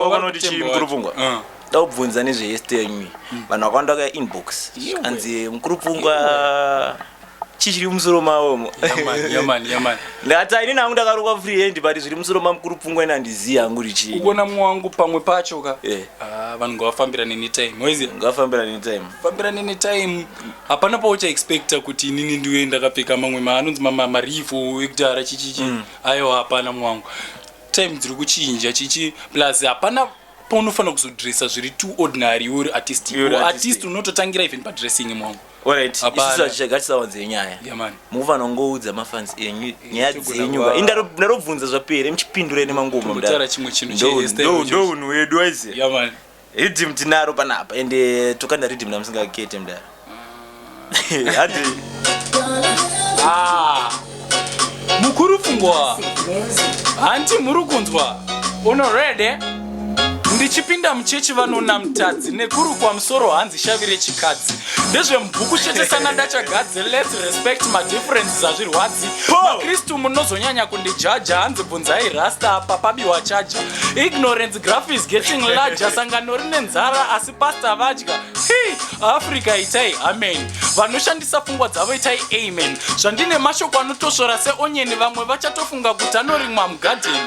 Wakanoti chi Mukurupfungwa. Ndabvunza nezve yesterday yenyu. Vanhu vakawanda ka inbox. Anzi Mukurupfungwa chichiri musoro mawo. Yaman. Ndata ini nangu ndakaruka free hand but zviri musoro maMukurupfungwa ina ndiziya hangu richi. Ukona mwangu pamwe pacho ka. Vanhu ngavafambira nini time. Moizi ngavafambira nini time. Fambira nini time. Hapana paucha expecta kuti inini ndiwe ndakapfeka mamwe maanonzi marifu ekutara chichichi. Ayo hapana mwangu. Time dziri kuchinja chichi plus hapana paunofanira kuzodressa zviri too ordinary uri artistic. Artist unototangira even padressing mwangu. Alright, isusu achigatisawanze nyaya. Mufana ngoudza mafans enyu nyaya dzenyu. Ndarobvunza zvapere muchipindure nemangoma mudaro. Kutara chimwe chinhu cheyesterday. No wedu waize. Yaman. Rhythm tinaro panapa ende tokanda rhythm namusingakete mudaro. Hadi. Mukurupfungwa. Anti murukunzwa. Uno ready? Ndichipinda muchechi vanona mutadzi nekuru kwa musoro hanzi shavire chikadzi ndezve mubhuku chete sana ndachagadzi let's respect my differences azvirwadzi vakristu munozonyanya kundijaja hanzi bvunzai rasta apa pabiwa chaja ignorance graph is getting larger sangano rine nzara asi pasta vadya Africa itai amen vanoshandisa pfungwa dzavo itai amen zvandine mashoko anotosvora seonyeni vamwe vachatofunga kuti anorimwa mugadheni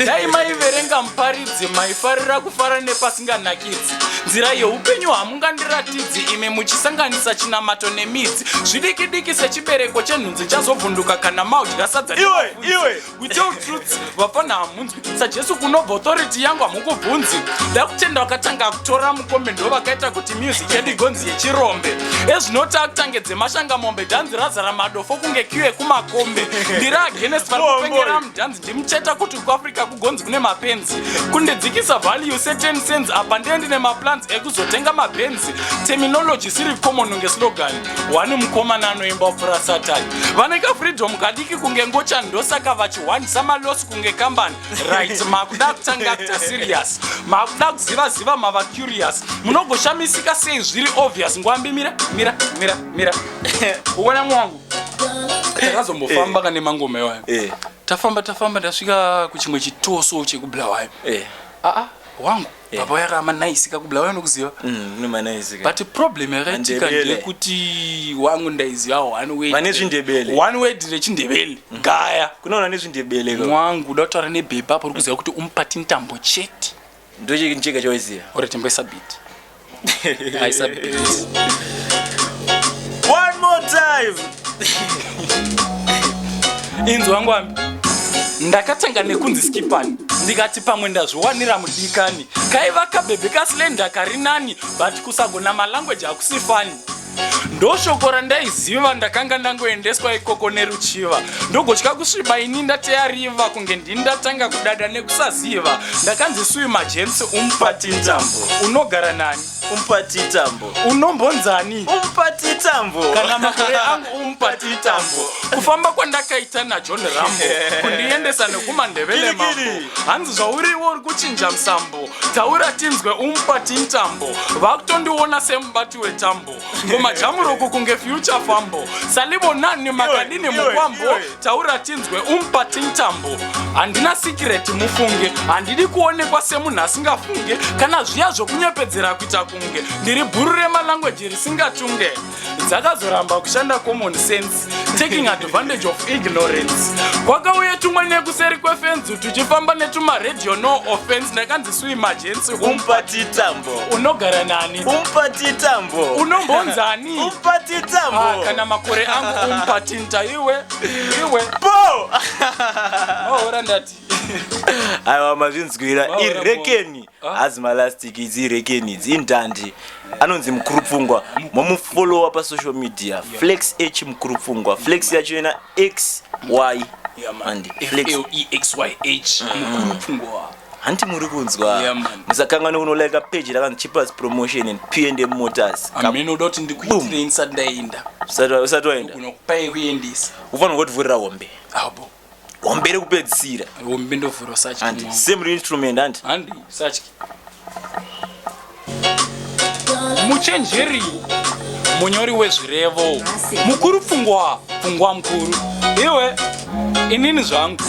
dai maiverenga muparidzi maifarira kufara nepasinganakidzi nzira yeupenyu hamungandiratidzi ime muchisanganisa chinamato nemidzi zvidiki sechibereko chenhunzi chazovhunduka kana maudya sadza iwe we tell truths vapana hamunzwi sajesu kunobva authority yangu hamukubvunzi ndakutenda vakatanga kutora mukombe ndo vakaita kuti music yedu igonzi yechirombe ezvinoti akutangedze mashanga mombe dhanzi razara madofo kunge kiwe kumakombe ndira agenesi vari kupengera mudhanzi ndimucheta kuti kuafrica kugonzi kune mapenzi kundidzikisa value se 10 cents apa ndendine maplans ekuzotenga mabenzi terminology siri common ngeslogan wani mukomana anoimba kupfura satani vaneka freedom kadiki kunge ngocha ndosaka vachiwandisa malosi kunge kambani right makuda kutanga kuta serious makuda kuziva mava curious munogoshamisika sei zviri obvious ngwambi mira uona mwangu takazombofamba kane mangome wayo tafamba ndasvika kuchimwe chitoso chekubulawayo wangu baba yakama nice kakubulawayo nokuziva nice but problem yakaitika ndekuti wangu ndaiziva one word rechindebele gaya kunaona nezvindebele mwangu dautaura nebhebha apo rikuziva kuti umupati ntambo chete ndocheka chawaiziva ore temboisa bit aisa bit one more time inzwi wangu ambi ndakatanga nekunzi skipani ndikati pamwe ndazviwanira mudikani kaiva kabhebhe kaslenda kari nani but kusagona malanguage hakusifani ndoshoko randaiziva ndakanga ndangoendeswa ikoko neruchiva ndogotya kusviba ini ndateyariva kunge ndini ndatanga kudada nekusaziva ndakanzi sui majensi umupati ntambo unogara nani umupati tambo unombonzani umupati tambo kana makore angu umupati tambo kufamba kwandakaita naJohn Rambo kundiendesa nekumandebele mambo hanzi zvauriwo uri kuchinja musambo taura tinzwe umupati ntambo vakutondiona semubati wetambo kumajamuroko kunge future fambo salivo nani makadini mukwambo taura tinzwe umupati ntambo handina secret mufunge handidi kuonekwa semunhu asingafunge kana zviya zvokunyepedzera kuita kunge ndiri bhuru remalanguage risingatunge dzakazoramba kushanda common sense taking advantage of ignorance kwakauye tumwe nekuseri kwefenzi tuchifamba netumaredio no offense ndakanzi sui majensi umupati tambo unogara nani umupati tambo unombonzani umupati tambo kana makore angu umupati nta iwe po ora ndati aiwa mazvinzwira irekeni hazi malastic idzi irekeni idzi indandi anonzi Mukurupfungwa mamufollowa pasocial media Flexy Mukurupfungwa Flexy yacho yena XY and FLEXYH Mukurupfungwa hanti muri kunzwa musakangana unoleka page rakanzi cheapest promotion and P&M Motors amene udoti ndikuitire inside ndaenda usatoenda unokupai kuendisa ufanira kutovhurira hombe abo hombe rekupedzisira hombe ndovhura sachi and same instrument handi sachi muchenjeri munyori wezvirevo Mukurupfungwa pfungwa mukuru iwe inini zvangu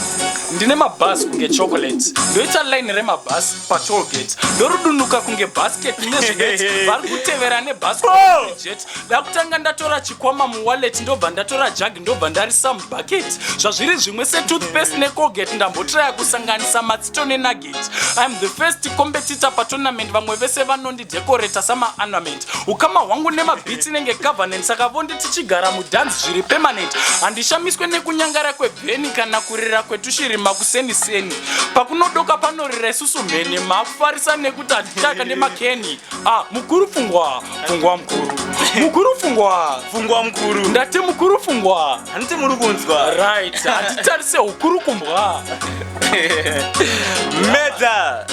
ndine mabhasi kunge chocolate ndoita line remabhasi patollgate ndorudunuka kunge basket nezvineti vari kutevera nebasket ndakutanga ndatora chikwama muwallet ndobva ndatora jagi ndobva ndarisa mubucket zvazviri zvimwe setoothpaste necolgate ndambotraya kusanganisa matsito nenugget. I'm the first competitor patournament vamwe vese vanondidecorata samaornament ukama hwangu nemabhiti nenge governance saka vonde tichigara mudhanzi zviri permanent handishamiswe nekunyangara kwebheni kana kurira kwetushirima kuseniseni pakunodoka panorira isusu mheni makufarisa nekuti hatitaka nemakeni Mukurupfungwa pfungwa mukuru Mukurupfungwa pfungwa mukuru ndati Mukurupfungwa handiti muri kunzwa right hatitarise hukurukumbwa meta